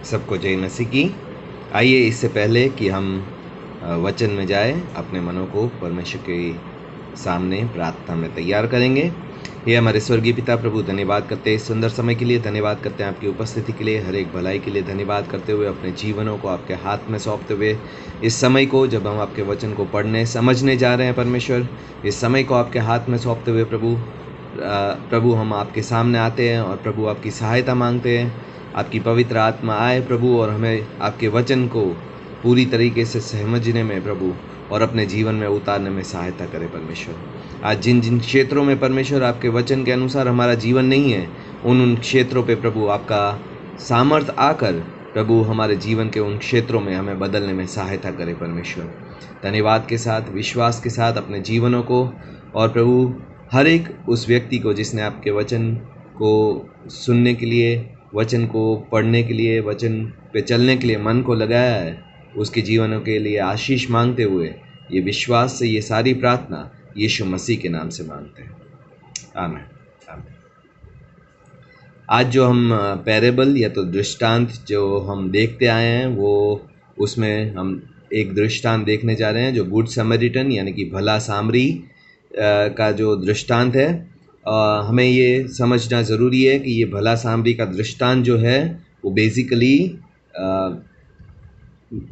सबको जय मसीह की। आइए इससे पहले कि हम वचन में जाए, अपने मनों को परमेश्वर के सामने प्रार्थना में तैयार करेंगे। ये हमारे स्वर्गीय पिता प्रभु, धन्यवाद करते हैं इस सुंदर समय के लिए, धन्यवाद करते हैं आपकी उपस्थिति के लिए, हर एक भलाई के लिए धन्यवाद करते हुए अपने जीवनों को आपके हाथ में सौंपते हुए इस समय को, जब हम आपके वचन को पढ़ने समझने जा रहे हैं परमेश्वर, इस समय को आपके हाथ में सौंपते हुए प्रभु हम आपके सामने आते हैं और प्रभु आपकी सहायता मांगते हैं। आपकी पवित्र आत्मा आए प्रभु और हमें आपके वचन को पूरी तरीके से समझने में प्रभु और अपने जीवन में उतारने में सहायता करे परमेश्वर। आज जिन जिन क्षेत्रों में परमेश्वर आपके वचन के अनुसार हमारा जीवन नहीं है, उन क्षेत्रों पे प्रभु आपका सामर्थ आकर प्रभु हमारे जीवन के उन क्षेत्रों में हमें बदलने में सहायता करे परमेश्वर। धन्यवाद के साथ, विश्वास के साथ अपने जीवनों को और प्रभु हर एक उस व्यक्ति को जिसने आपके वचन को सुनने के लिए, वचन को पढ़ने के लिए, वचन पे चलने के लिए मन को लगाया है, उसके जीवनों के लिए आशीष मांगते हुए ये विश्वास से ये सारी प्रार्थना यीशु मसीह के नाम से मांगते हैं, आमीन आमीन। आज जो हम पैरेबल या तो दृष्टांत जो हम देखते आए हैं, वो उसमें हम एक दृष्टांत देखने जा रहे हैं जो गुड समरिटन यानी कि भला सामरी का जो दृष्टांत है। हमें ये समझना ज़रूरी है कि ये भला सामरी का दृष्टांत जो है वो बेसिकली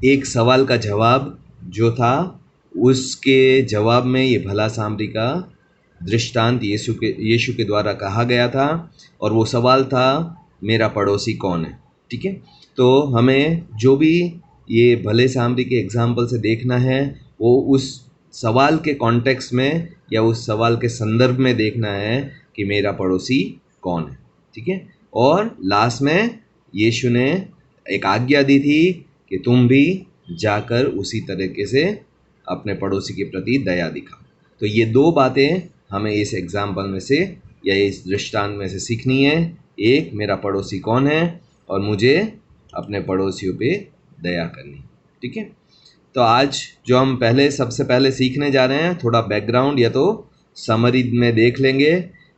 एक सवाल का जवाब जो था, उसके जवाब में ये भला सामरी का दृष्टांत यीशु के द्वारा कहा गया था और वो सवाल था, मेरा पड़ोसी कौन है। ठीक है, तो हमें जो भी ये भले सामरी के एग्जाम्पल से देखना है वो उस सवाल के कॉन्टेक्स्ट में या उस सवाल के संदर्भ में देखना है कि मेरा पड़ोसी कौन है। ठीक है, और लास्ट में यीशु ने एक आज्ञा दी थी कि तुम भी जाकर उसी तरीके से अपने पड़ोसी के प्रति दया दिखाओ। तो ये दो बातें हमें इस एग्जाम्पल में से या इस दृष्टांत में से सीखनी है। एक, मेरा पड़ोसी कौन है, और मुझे अपने पड़ोसियों पे दया करनी। ठीक है, तो आज जो हम सबसे पहले सीखने जा रहे हैं, थोड़ा बैकग्राउंड या तो समरी में देख लेंगे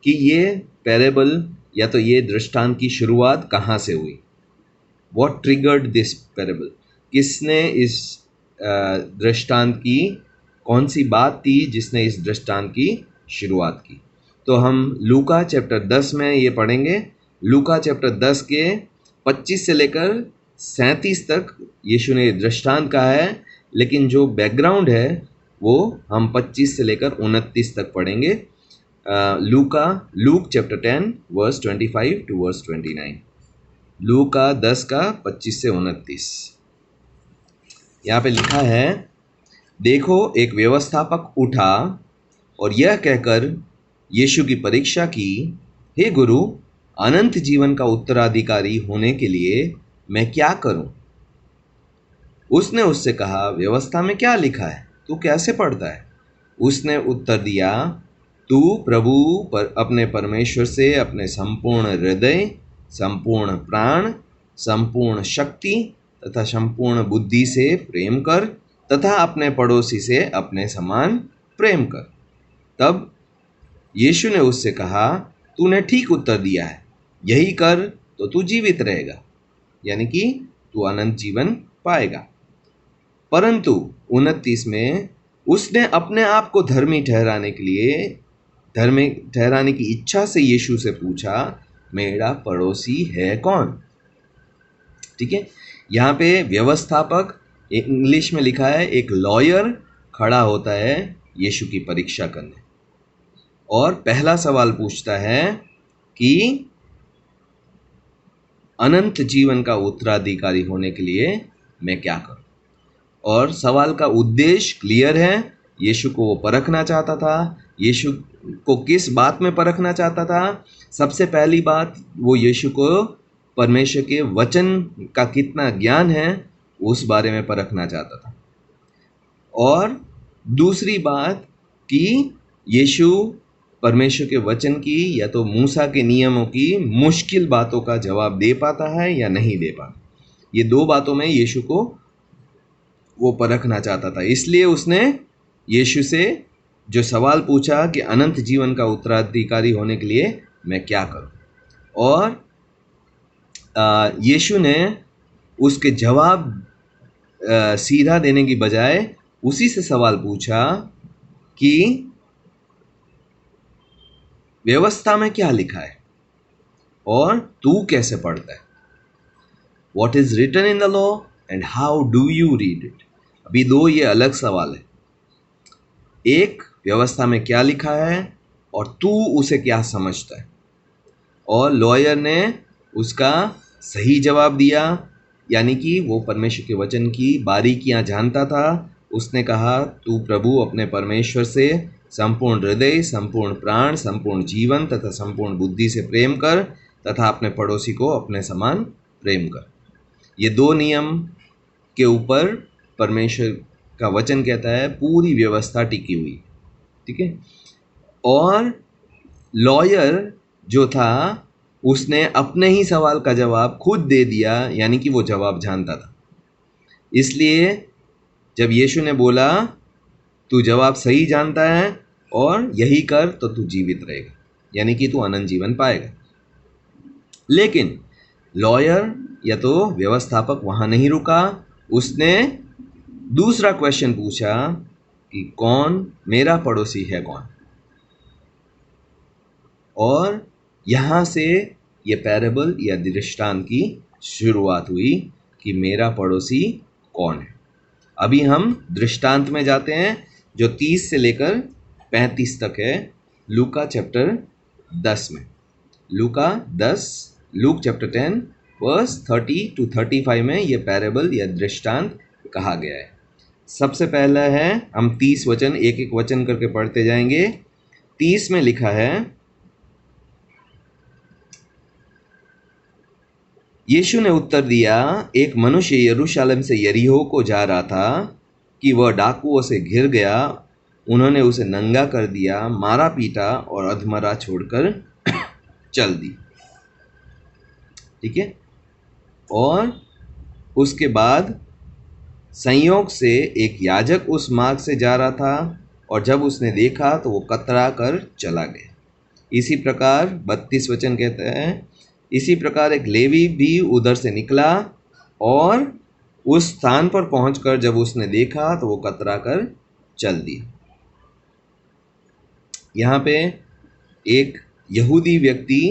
कि ये पैरेबल या तो ये दृष्टांत की शुरुआत कहाँ से हुई। What triggered this parable? किसने इस दृष्टांत की, कौन सी बात थी जिसने इस दृष्टांत की शुरुआत की। तो हम लूका चैप्टर 10 में ये पढ़ेंगे। लूका चैप्टर 10 के 25 से लेकर 37 तक यीशु ने दृष्टांत कहा है, लेकिन जो बैकग्राउंड है वो हम 25 से लेकर 29 तक पढ़ेंगे। Luke chapter 10 verse 25 to verse 29। लूका 10 का 25 से 29। यहाँ पे लिखा है, देखो एक व्यवस्थापक उठा और यह कहकर यीशु की परीक्षा की, हे गुरु, अनंत जीवन का उत्तराधिकारी होने के लिए मैं क्या करूं? उसने उससे कहा, व्यवस्था में क्या लिखा है, तू कैसे पढ़ता है? उसने उत्तर दिया, तू प्रभु पर अपने परमेश्वर से अपने संपूर्ण हृदय, संपूर्ण प्राण, संपूर्ण शक्ति तथा संपूर्ण बुद्धि से प्रेम कर तथा अपने पड़ोसी से अपने समान प्रेम कर। तब यीशु ने उससे कहा, तूने ठीक उत्तर दिया है, यही कर तो तू जीवित रहेगा, यानी कि तू अनंत जीवन पाएगा। परंतु 29 में उसने अपने आप को धर्मी ठहराने की इच्छा से यीशु से पूछा, मेरा पड़ोसी है कौन? ठीक है, यहाँ पे व्यवस्थापक, इंग्लिश में लिखा है एक लॉयर, खड़ा होता है यीशु की परीक्षा करने और पहला सवाल पूछता है कि अनंत जीवन का उत्तराधिकारी होने के लिए मैं क्या करूं। और सवाल का उद्देश्य क्लियर है, यीशु को वो परखना चाहता था। यीशु को किस बात में परखना चाहता था? सबसे पहली बात, वो यीशु को परमेश्वर के वचन का कितना ज्ञान है उस बारे में परखना चाहता था। और दूसरी बात कि यीशु परमेश्वर के वचन की या तो मूसा के नियमों की मुश्किल बातों का जवाब दे पाता है या नहीं दे पाता। ये दो बातों में यीशु को वो परखना चाहता था। इसलिए उसने यीशु से जो सवाल पूछा कि अनंत जीवन का उत्तराधिकारी होने के लिए मैं क्या करूं। और यीशु ने उसके जवाब सीधा देने की बजाय उसी से सवाल पूछा कि व्यवस्था में क्या लिखा है और तू कैसे पढ़ता है। What is written in the law and how do you read it? अभी दो ये अलग सवाल है। एक, व्यवस्था में क्या लिखा है और तू उसे क्या समझता है। और लॉयर ने उसका सही जवाब दिया, यानी कि वो परमेश्वर के वचन की बारीकियां जानता था। उसने कहा, तू प्रभु अपने परमेश्वर से संपूर्ण हृदय, संपूर्ण प्राण, संपूर्ण जीवन तथा संपूर्ण बुद्धि से प्रेम कर तथा अपने पड़ोसी को अपने समान प्रेम कर। ये दो नियम के ऊपर परमेश्वर का वचन कहता है पूरी व्यवस्था टिकी हुई, ठीक है। और लॉयर जो था उसने अपने ही सवाल का जवाब खुद दे दिया, यानी कि वो जवाब जानता था। इसलिए जब यीशु ने बोला तू जवाब सही जानता है और यही कर तो तू जीवित रहेगा, यानी कि तू अनंत जीवन पाएगा। लेकिन लॉयर या तो व्यवस्थापक वहां नहीं रुका, उसने दूसरा क्वेश्चन पूछा कि कौन मेरा पड़ोसी है कौन। और यहाँ से ये पैरेबल या दृष्टांत की शुरुआत हुई कि मेरा पड़ोसी कौन है। अभी हम दृष्टांत में जाते हैं जो 30 से लेकर 35 तक है, लूका चैप्टर 10 में। लूक चैप्टर 10 वर्स 30 to 35 में ये पैरेबल या दृष्टांत कहा गया है। सबसे पहला है, हम 30 वचन एक एक वचन करके पढ़ते जाएंगे। 30 में लिखा है, यीशु ने उत्तर दिया, एक मनुष्य यरूशलेम से यरीहो को जा रहा था कि वह डाकुओं से घिर गया। उन्होंने उसे नंगा कर दिया, मारा पीटा और अधमरा छोड़कर चल दी, ठीक है। और उसके बाद संयोग से एक याजक उस मार्ग से जा रहा था और जब उसने देखा तो वो कतरा कर चला गया। इसी प्रकार 32 वचन कहते हैं, इसी प्रकार एक लेवी भी उधर से निकला और उस स्थान पर पहुंचकर जब उसने देखा तो वो कतरा कर चल दिया। यहाँ पे एक यहूदी व्यक्ति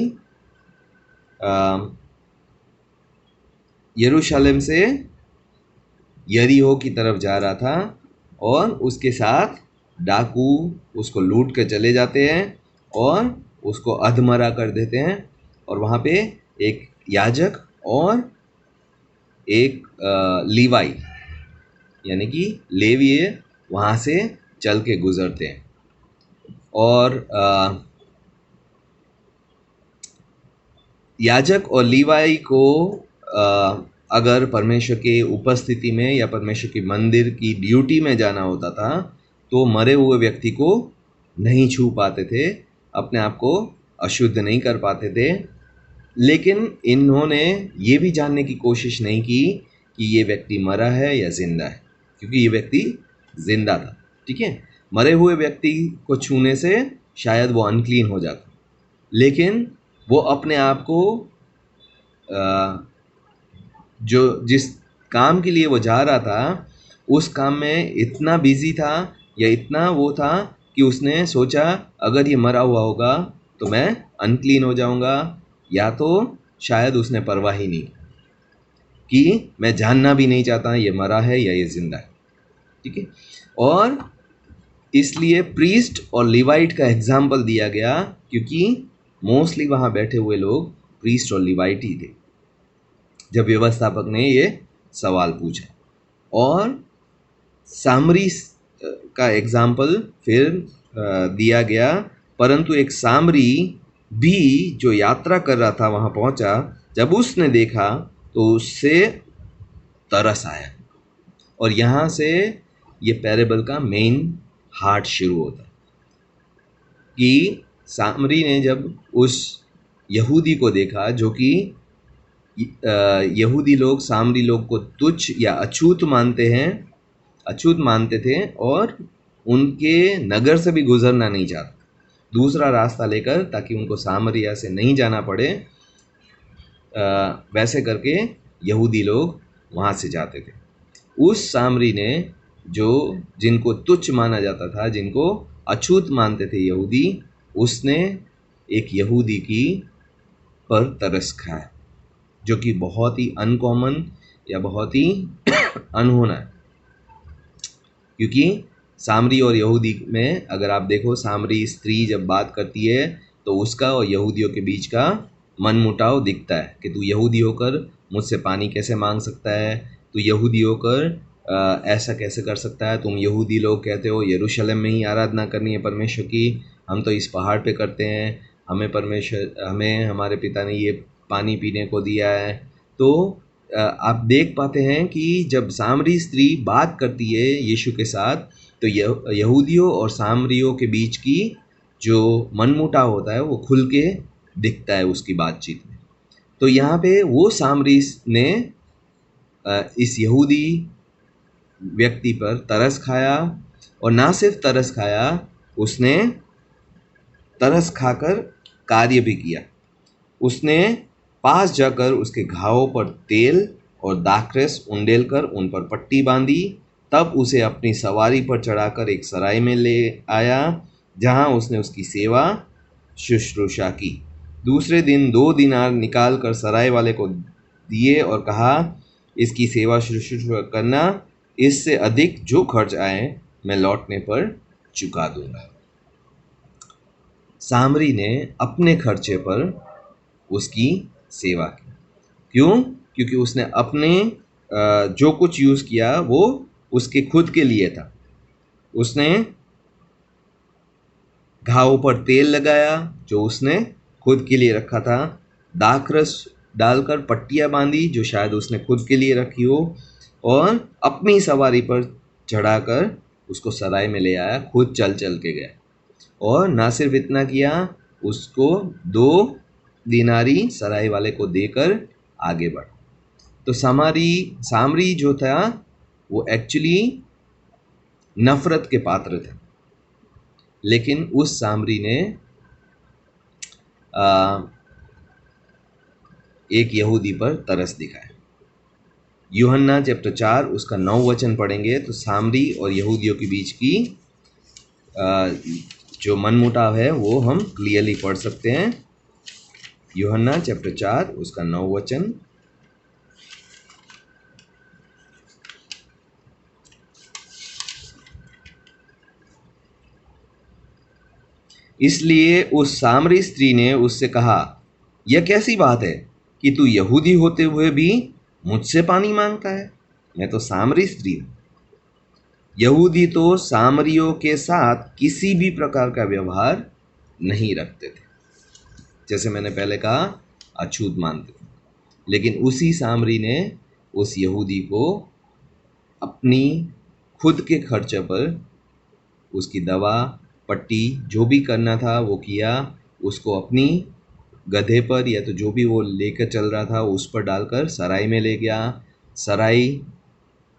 यरूशलेम से यरीहो की तरफ जा रहा था और उसके साथ डाकू उसको लूट के चले जाते हैं और उसको अधमरा कर देते हैं। और वहाँ पे एक याजक और एक लीवाई यानी कि लेवीय वहाँ से चल के गुजरते हैं। और याजक और लीवाई को अगर परमेश्वर के उपस्थिति में या परमेश्वर के मंदिर की ड्यूटी में जाना होता था तो मरे हुए व्यक्ति को नहीं छू पाते थे, अपने आप को अशुद्ध नहीं कर पाते थे। लेकिन इन्होंने ये भी जानने की कोशिश नहीं की कि ये व्यक्ति मरा है या जिंदा है, क्योंकि ये व्यक्ति जिंदा था, ठीक है। मरे हुए व्यक्ति को छूने से शायद वो अनक्लीन हो जाता, लेकिन वो अपने आप को जो जिस काम के लिए वो जा रहा था उस काम में इतना बिजी था या इतना वो था कि उसने सोचा अगर ये मरा हुआ होगा तो मैं अनक्लीन हो जाऊंगा, या तो शायद उसने परवाह ही नहीं कि मैं जानना भी नहीं चाहता ये मरा है या ये जिंदा है, ठीक है। और इसलिए प्रीस्ट और लिवाइट का एग्जाम्पल दिया गया, क्योंकि मोस्टली वहाँ बैठे हुए लोग प्रीस्ट और लिवाइट ही थे जब व्यवस्थापक ने ये सवाल पूछा। और सामरी का एग्जाम्पल फिर दिया गया, परंतु एक सामरी भी जो यात्रा कर रहा था वहाँ पहुँचा, जब उसने देखा तो उससे तरस आया। और यहाँ से ये पैरेबल का मेन हार्ट शुरू होता है कि सामरी ने जब उस यहूदी को देखा, जो कि यहूदी लोग सामरी लोग को तुच्छ या अछूत मानते थे और उनके नगर से भी गुजरना नहीं चाहते, दूसरा रास्ता लेकर ताकि उनको सामरिया से नहीं जाना पड़े। वैसे करके यहूदी लोग वहाँ से जाते थे। उस सामरी ने, जो जिनको तुच्छ माना जाता था, जिनको अछूत मानते थे यहूदी, उसने एक यहूदी की पर तरस खाया, जो कि बहुत ही अनकॉमन या बहुत ही अनहोना है। क्योंकि सामरी और यहूदी में अगर आप देखो, सामरी स्त्री जब बात करती है तो उसका और यहूदियों के बीच का मनमुटाव दिखता है कि तू यहूदी होकर मुझसे पानी कैसे मांग सकता है, तू यहूदी होकर ऐसा कैसे कर सकता है, तुम यहूदी लोग कहते हो यरूशलेम में ही आराधना करनी है परमेश्वर की, हम तो इस पहाड़ पे करते हैं, हमें हमारे पिता ने ये पानी पीने को दिया है। तो आप देख पाते हैं कि जब सामरी स्त्री बात करती है यीशु के साथ, तो यहूदियों और सामरियों के बीच की जो मनमुटाव होता है वो खुल के दिखता है उसकी बातचीत में। तो यहाँ पे वो सामरी ने इस यहूदी व्यक्ति पर तरस खाया, और ना सिर्फ तरस खाया, उसने तरस खाकर कार्य भी किया। उसने पास जाकर उसके घावों पर तेल और दाखरस उंडेल कर उन पर पट्टी बांधी। तब उसे अपनी सवारी पर चढ़ाकर एक सराय में ले आया, जहां उसने उसकी सेवा शुश्रूषा की। दूसरे दिन 2 दीनार निकाल कर सराय वाले को दिए और कहा, इसकी सेवा शुश्रूषा करना, इससे अधिक जो खर्च आए मैं लौटने पर चुका दूंगा। सामरी ने अपने खर्चे पर उसकी सेवा की। क्यों? क्योंकि उसने अपने जो कुछ यूज़ किया वो उसके खुद के लिए था। उसने घावों पर तेल लगाया जो उसने खुद के लिए रखा था, दाखरस डालकर पट्टियाँ बांधी जो शायद उसने खुद के लिए रखी हो, और अपनी सवारी पर चढ़ाकर उसको सराय में ले आया, खुद चल चल के गया। और ना सिर्फ इतना किया, उसको 2 दिनारी सराय वाले को देकर आगे बढ़ा। तो सामरी जो था वो एक्चुअली नफरत के पात्र थे, लेकिन उस सामरी ने एक यहूदी पर तरस दिखाया। यूहन्ना चैप्टर 4 उसका 9 वचन पढ़ेंगे तो सामरी और यहूदियों के बीच की जो मनमुटाव है वो हम क्लियरली पढ़ सकते हैं। यूहन्ना चैप्टर 4 उसका 9 वचन। इसलिए उस सामरी स्त्री ने उससे कहा, यह कैसी बात है कि तू यहूदी होते हुए भी मुझसे पानी मांगता है? मैं तो सामरी स्त्री हूँ। यहूदी तो सामरियों के साथ किसी भी प्रकार का व्यवहार नहीं रखते थे, जैसे मैंने पहले कहा अछूत मानते थे। लेकिन उसी सामरी ने उस यहूदी को अपनी खुद के खर्चे पर उसकी दवा पट्टी जो भी करना था वो किया, उसको अपनी गधे पर या तो जो भी वो लेकर चल रहा था उस पर डालकर सराय में ले गया। सराय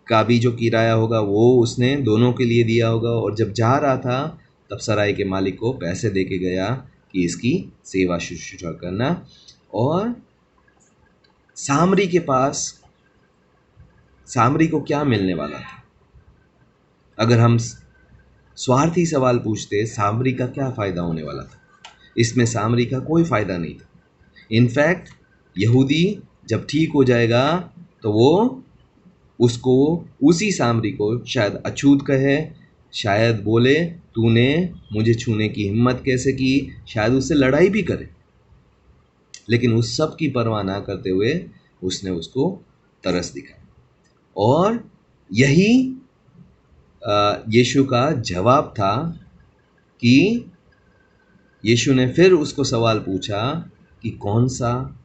का भी जो किराया होगा वो उसने दोनों के लिए दिया होगा, और जब जा रहा था तब सराय के मालिक को पैसे दे के गया कि इसकी सेवा शुश्रूषा करना। और सामरी को क्या मिलने वाला था? अगर हम स्वार्थी सवाल पूछते, सामरी का क्या फ़ायदा होने वाला था? इसमें सामरी का कोई फ़ायदा नहीं था। इनफैक्ट यहूदी जब ठीक हो जाएगा तो वो उसको, उसी सामरी को शायद अछूत कहे, शायद बोले तूने मुझे छूने की हिम्मत कैसे की, शायद उससे लड़ाई भी करे। लेकिन उस सब की परवाह ना करते हुए उसने उसको तरस दिखाया। और यही यीशु का जवाब था कि यीशु ने फिर उसको सवाल पूछा कि कौन सा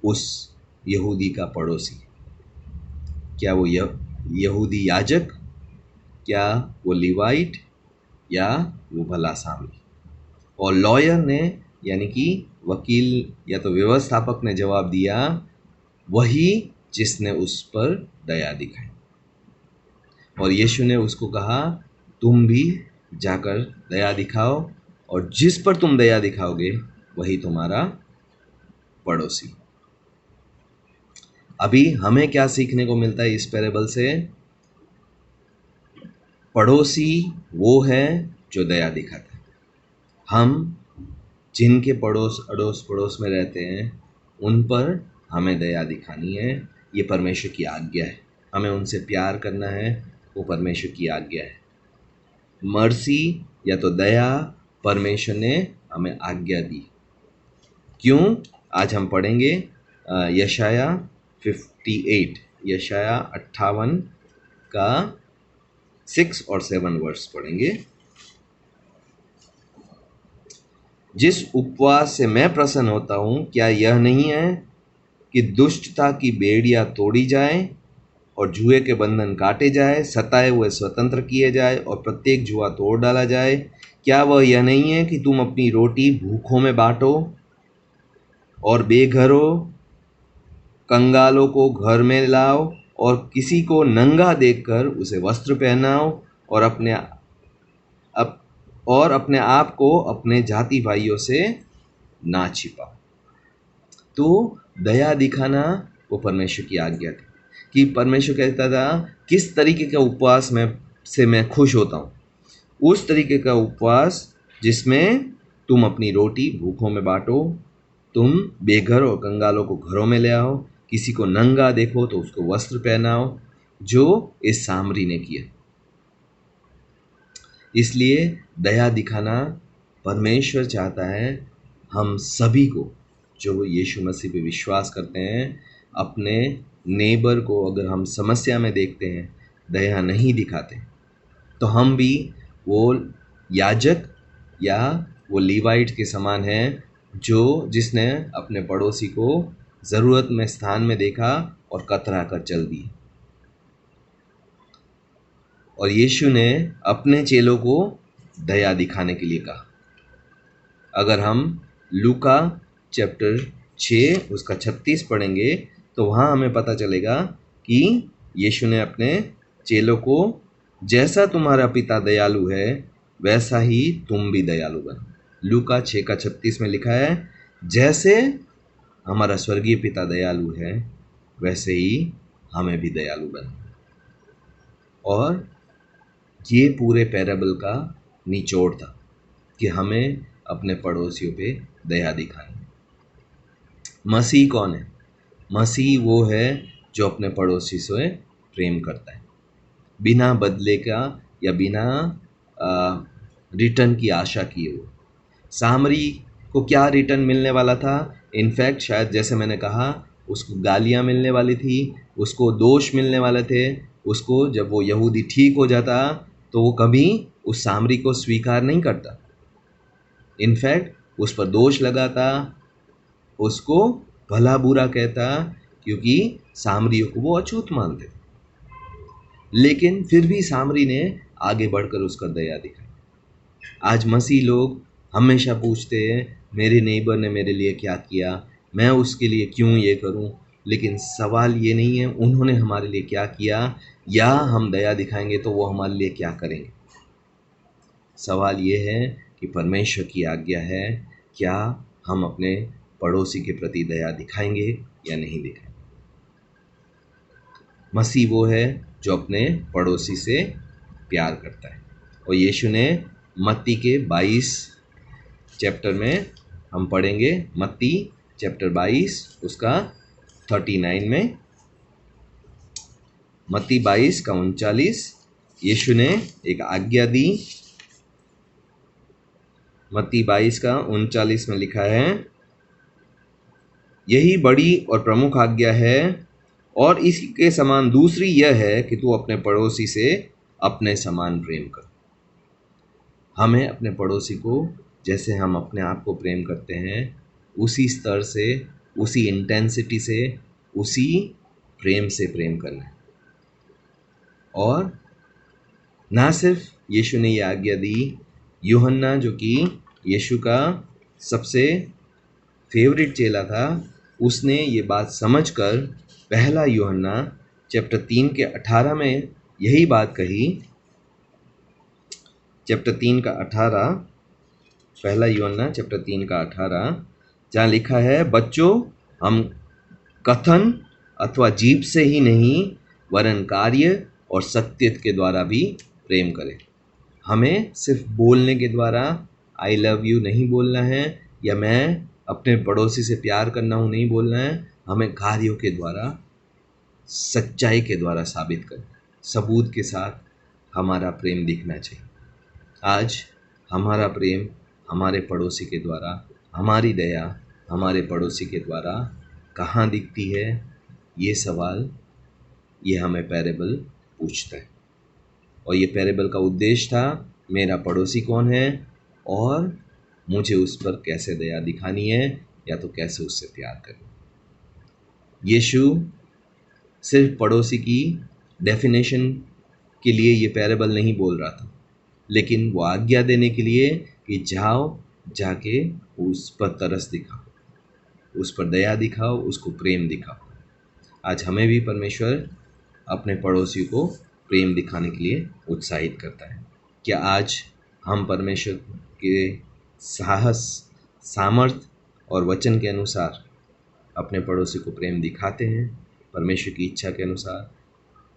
उस यहूदी का पड़ोसी? क्या वो यहूदी याजक, क्या वो लिवाइट, या वो भला सामरी? और लॉयर ने, यानी कि वकील या तो व्यवस्थापक ने जवाब दिया, वही जिसने उस पर दया दिखाई। और यीशु ने उसको कहा, तुम भी जाकर दया दिखाओ, और जिस पर तुम दया दिखाओगे वही तुम्हारा पड़ोसी। अभी हमें क्या सीखने को मिलता है इस पैराबल से? पड़ोसी वो है जो दया दिखाता है। हम जिनके अड़ोस पड़ोस में रहते हैं उन पर हमें दया दिखानी है, ये परमेश्वर की आज्ञा है। हमें उनसे प्यार करना है, वो परमेश्वर की आज्ञा है। मर्सी या तो दया परमेश्वर ने हमें आज्ञा दी। क्यों? आज हम पढ़ेंगे यशाया 58, यशाया 58 का 6 और 7 वर्स पढ़ेंगे। जिस उपवास से मैं प्रसन्न होता हूँ, क्या यह नहीं है कि दुष्टता की बेड़ियां तोड़ी जाए और जुए के बंधन काटे जाए, सताए हुए स्वतंत्र किए जाए और प्रत्येक जुआ तोड़ डाला जाए? क्या वह यह नहीं है कि तुम अपनी रोटी भूखों में बांटो और बेघरों कंगालों को घर में लाओ और किसी को नंगा देखकर उसे वस्त्र पहनाओ और अपने आप को अपने जाति भाइयों से ना छिपाओ? तो दया दिखाना वो परमेश्वर की आज्ञा थी कि परमेश्वर कहता था किस तरीके का उपवास से मैं खुश होता हूँ। उस तरीके का उपवास जिसमें तुम अपनी रोटी भूखों में बांटो, तुम बेघर और कंगालों को घरों में ले आओ, किसी को नंगा देखो तो उसको वस्त्र पहनाओ, जो इस सामरी ने किया। इसलिए दया दिखाना परमेश्वर चाहता है हम सभी को, जो यीशु मसीह पे विश्वास करते हैं, अपने नेबर को अगर हम समस्या में देखते हैं, दया नहीं दिखाते, तो हम भी वो याजक या वो लीवाइट के समान हैं जिसने अपने पड़ोसी को ज़रूरत में स्थान में देखा और कतरा कर चल दी। और यीशु ने अपने चेलों को दया दिखाने के लिए कहा। अगर हम लूका चैप्टर 6 उसका 36 पढ़ेंगे तो वहाँ हमें पता चलेगा कि यीशु ने अपने चेलों को, जैसा तुम्हारा पिता दयालु है वैसा ही तुम भी दयालु बनो। लूका 6 का 36 में लिखा है, जैसे हमारा स्वर्गीय पिता दयालु है वैसे ही हमें भी दयालु बनो। और ये पूरे पैराबल का निचोड़ था कि हमें अपने पड़ोसियों पे दया दिखानी। मसीह कौन है? मसीह वो है जो अपने पड़ोसी से प्रेम करता है, बिना बदले का या बिना रिटर्न की आशा किए हुए। सामरी को क्या रिटर्न मिलने वाला था? इनफैक्ट शायद जैसे मैंने कहा, उसको गालियाँ मिलने वाली थी, उसको दोष मिलने वाले थे। उसको जब वो यहूदी ठीक हो जाता तो वो कभी उस सामरी को स्वीकार नहीं करता, इनफैक्ट उस पर दोष लगाता, उसको भला बुरा कहता, क्योंकि सामरियों को वो अछूत मानते थे। लेकिन फिर भी सामरी ने आगे बढ़कर उसका दया दिखाई। आज मसीह लोग हमेशा पूछते हैं मेरे नेबर ने मेरे लिए क्या किया, मैं उसके लिए क्यों ये करूं। लेकिन सवाल ये नहीं है उन्होंने हमारे लिए क्या किया या हम दया दिखाएंगे तो वो हमारे लिए क्या करेंगे। सवाल ये है कि परमेश्वर की आज्ञा है, क्या हम अपने पड़ोसी के प्रति दया दिखाएंगे या नहीं दिखाएंगे। मसीह वो है जो अपने पड़ोसी से प्यार करता है। और यीशु ने मत्ती के 22 चैप्टर में हम पढ़ेंगे, मत्ती चैप्टर 22 उसका 39 में, मत्ती 22 का 39, यीशु ने एक आज्ञा दी। मत्ती 22 का 39 में लिखा है, यही बड़ी और प्रमुख आज्ञा है और इसके समान दूसरी यह है कि तू अपने पड़ोसी से अपने समान प्रेम कर। हमें अपने पड़ोसी को जैसे हम अपने आप को प्रेम करते हैं उसी स्तर से, उसी इंटेंसिटी से, उसी प्रेम से प्रेम करना है। और ना सिर्फ यीशु ने ये आज्ञा दी, यूहन्ना जो कि यीशु का सबसे फेवरेट चेला था, उसने ये बात समझकर पहला यूहन्ना चैप्टर 3 के 18 में यही बात कही। चैप्टर 3 का 18, पहला यूहन्ना चैप्टर 3 का 18, जहाँ लिखा है, बच्चों हम कथन अथवा जीभ से ही नहीं वरन कार्य और सत्य के द्वारा भी प्रेम करें। हमें सिर्फ बोलने के द्वारा आई लव यू नहीं बोलना है, या मैं अपने पड़ोसी से प्यार करना हूँ नहीं बोलना है। हमें कार्यों के द्वारा, सच्चाई के द्वारा साबित करें, सबूत के साथ हमारा प्रेम दिखना चाहिए। आज हमारा प्रेम हमारे पड़ोसी के द्वारा, हमारी दया हमारे पड़ोसी के द्वारा कहाँ दिखती है, ये सवाल ये हमें पैरेबल पूछता है। और ये पैरेबल का उद्देश्य था, मेरा पड़ोसी कौन है और मुझे उस पर कैसे दया दिखानी है, या तो कैसे उससे प्यार करनी। यीशु सिर्फ पड़ोसी की डेफिनेशन के लिए ये पैरेबल नहीं बोल रहा था, लेकिन वो आज्ञा देने के लिए कि जाओ, जाके उस पर तरस दिखाओ, उस पर दया दिखाओ, उसको प्रेम दिखाओ। आज हमें भी परमेश्वर अपने पड़ोसी को प्रेम दिखाने के लिए उत्साहित करता है। क्या आज हम परमेश्वर के साहस, सामर्थ और वचन के अनुसार अपने पड़ोसी को प्रेम दिखाते हैं, परमेश्वर की इच्छा के अनुसार?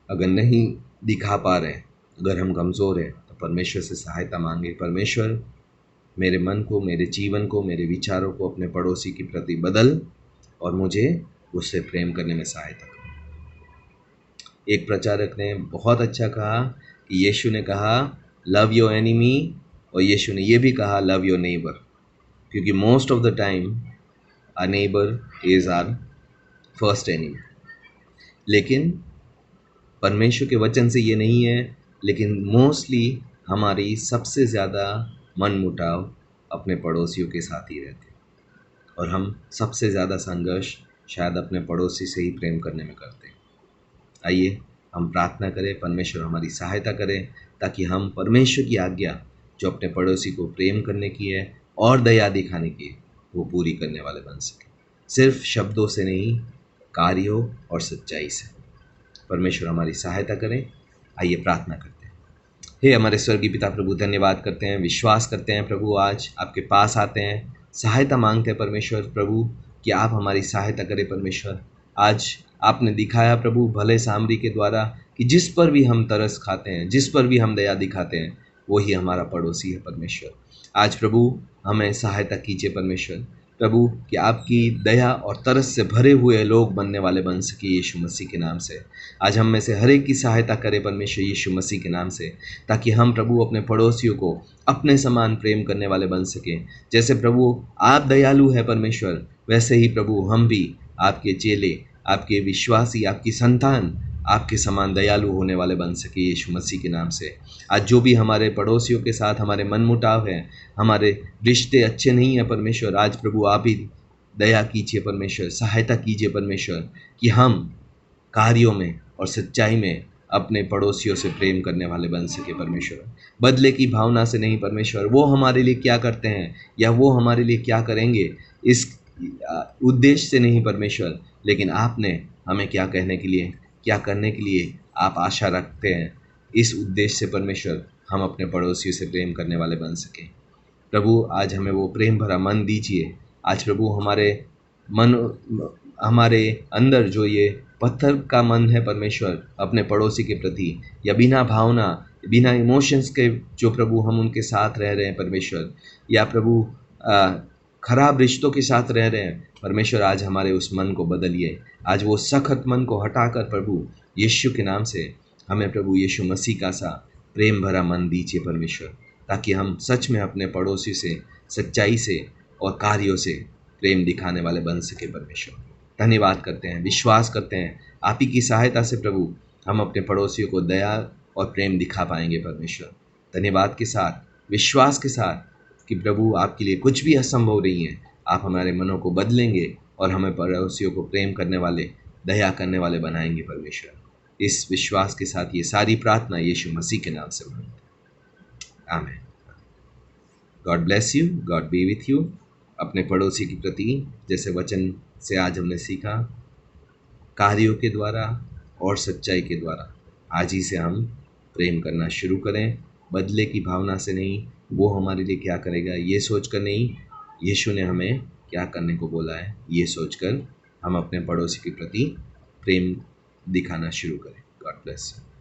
अगर नहीं दिखा पा रहे हैं, अगर हम कमज़ोर हैं, तो परमेश्वर से सहायता मांगे। परमेश्वर, मेरे मन को, मेरे जीवन को, मेरे विचारों को अपने पड़ोसी के प्रति बदल और मुझे उससे प्रेम करने में सहायता करो। एक प्रचारक ने बहुत अच्छा कहा कि यीशु ने कहा लव योर एनिमी, और यीशु ने ये भी कहा लव योर नेबर, क्योंकि most of the time our neighbour is our first enemy. लेकिन परमेश्वर के वचन से ये नहीं है, लेकिन मोस्टली हमारी सबसे ज़्यादा मनमुटाव अपने पड़ोसियों के साथ ही रहते हैं, और हम सबसे ज़्यादा संघर्ष शायद अपने पड़ोसी से ही प्रेम करने में करते हैं। आइए हम प्रार्थना करें, परमेश्वर हमारी सहायता करें, ताकि हम परमेश्वर की आज्ञा जो अपने पड़ोसी को प्रेम करने की है और दया दिखाने की है, वो पूरी करने वाले बन सकें, सिर्फ शब्दों से नहीं, कार्यों और सच्चाई से। परमेश्वर हमारी सहायता करें। आइए प्रार्थना करते हैं। हे हमारे स्वर्गीय पिता प्रभु, धन्यवाद करते हैं, विश्वास करते हैं प्रभु, आज आपके पास आते हैं, सहायता मांगते हैं परमेश्वर प्रभु कि आप हमारी सहायता करें। परमेश्वर, आज आपने दिखाया प्रभु भले सामरी के द्वारा कि जिस पर भी हम तरस खाते हैं, जिस पर भी हम दया दिखाते हैं, वही हमारा पड़ोसी है। परमेश्वर, आज प्रभु हमें सहायता कीजिए परमेश्वर प्रभु कि आपकी दया और तरस से भरे हुए लोग बनने वाले बन सके यीशु मसीह के नाम से। आज हम में से हर एक की सहायता करें परमेश्वर यीशु मसीह के नाम से, ताकि हम प्रभु अपने पड़ोसियों को अपने समान प्रेम करने वाले बन सकें। जैसे प्रभु आप दयालु हैं परमेश्वर, वैसे ही प्रभु हम भी आपके चेले, आपके विश्वासी, आपकी संतान आपके समान दयालु होने वाले बन सके यीशु मसीह के नाम से। आज जो भी हमारे पड़ोसियों के साथ हमारे मनमुटाव हैं, हमारे रिश्ते अच्छे नहीं हैं परमेश्वर, आज प्रभु आप ही दया कीजिए परमेश्वर, सहायता कीजिए परमेश्वर कि हम कार्यों में और सच्चाई में अपने पड़ोसियों से प्रेम करने वाले बन सके परमेश्वर। बदले की भावना से नहीं परमेश्वर, वो हमारे लिए क्या करते हैं या वो हमारे लिए क्या करेंगे, इस उद्देश्य से नहीं परमेश्वर, लेकिन आपने हमें क्या कहने के लिए, क्या करने के लिए आप आशा रखते हैं, इस उद्देश्य से परमेश्वर हम अपने पड़ोसियों से प्रेम करने वाले बन सकें। प्रभु आज हमें वो प्रेम भरा मन दीजिए। आज प्रभु हमारे अंदर जो ये पत्थर का मन है परमेश्वर अपने पड़ोसी के प्रति, या बिना भावना, बिना इमोशंस के जो प्रभु हम उनके साथ रह रहे हैं परमेश्वर, या प्रभु खराब रिश्तों के साथ रह रहे हैं परमेश्वर, आज हमारे उस मन को बदलिए। आज वो सख्त मन को हटाकर प्रभु यीशु के नाम से हमें प्रभु यीशु मसीह का सा प्रेम भरा मन दीजिए परमेश्वर, ताकि हम सच में अपने पड़ोसी से सच्चाई से और कार्यों से प्रेम दिखाने वाले बन सके परमेश्वर। धन्यवाद करते हैं, विश्वास करते हैं आप ही की सहायता से प्रभु हम अपने पड़ोसियों को दया और प्रेम दिखा पाएंगे परमेश्वर। धन्यवाद के साथ, विश्वास के साथ कि प्रभु आपके लिए कुछ भी असंभव नहीं है, आप हमारे मनों को बदलेंगे और हमें पड़ोसियों को प्रेम करने वाले, दया करने वाले बनाएंगे परमेश्वर। इस विश्वास के साथ ये सारी प्रार्थना यीशु मसीह के नाम से मांगते हैं, आमीन। God bless you, God B with you. अपने पड़ोसी के प्रति जैसे वचन से आज हमने सीखा, कार्यों के द्वारा और सच्चाई के द्वारा आज ही से हम प्रेम करना शुरू करें, बदले की भावना से नहीं, वो हमारे लिए क्या करेगा ये सोचकर नहीं, यीशु ने हमें क्या करने को बोला है ये सोचकर हम अपने पड़ोसी के प्रति प्रेम दिखाना शुरू करें। God bless you.